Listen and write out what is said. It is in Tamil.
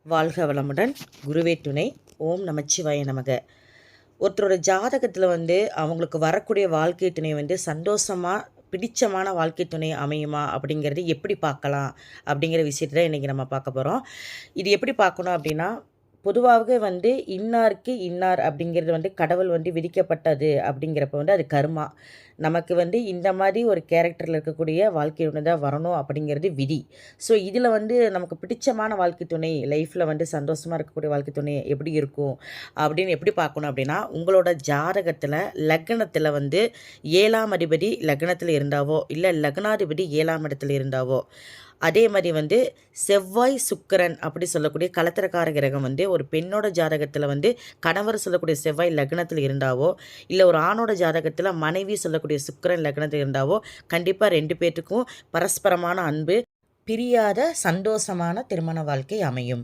வாழ்க வளமுடன். குருவே துணை. ஓம் நமச்சிவாய நமக. ஒருத்தரோட ஜாதகத்தில் அவங்களுக்கு வரக்கூடிய வாழ்க்கை துணை சந்தோஷமாக பிடிச்சமான வாழ்க்கை துணை அமையுமா அப்படிங்கிறது எப்படி பார்க்கலாம் அப்படிங்கிற விஷயத்தை இன்றைக்கி நம்ம பார்க்க போகிறோம். இது எப்படி பார்க்கணும் அப்படின்னா, பொதுவாகவே இன்னாருக்கு இன்னார் அப்படிங்கிறது கடவுள் விதிக்கப்பட்டது அப்படிங்கிறப்ப அது கர்மா. நமக்கு இந்த மாதிரி ஒரு கேரக்டரில் இருக்கக்கூடிய வாழ்க்கை துணை தான் வரணும் அப்படிங்கிறது விதி. ஸோ இதில் நமக்கு பிடிச்சமான வாழ்க்கை துணை லைஃப்பில் சந்தோஷமாக இருக்கக்கூடிய வாழ்க்கை துணை எப்படி இருக்கும் அப்படின்னு எப்படி பார்க்கணும் அப்படின்னா, உங்களோட ஜாதகத்தில் லக்னத்தில் 7ஆம் அதிபதி லக்னத்தில் இருந்தாவோ இல்லை லக்னாதிபதி 7ஆம் இடத்துல இருந்தாவோ, அதே மாதிரி செவ்வாய் சுக்கிரன் அப்படி சொல்லக்கூடிய கலத்திரக்கார கிரகம் ஒரு பெண்ணோட ஜாதகத்தில் கணவர் சொல்லக்கூடிய செவ்வாய் லக்னத்தில் இருந்தாவோ, இல்லை ஒரு ஆணோட ஜாதகத்தில் மனைவி சொல்லக்கூடிய சுக்கிரன் லக்னத்தில் இருந்தாவோ, கண்டிப்பாக 2 பேர்த்துக்கும் பரஸ்பரமான அன்பு, பிரியாத சந்தோஷமான திருமண வாழ்க்கை அமையும்.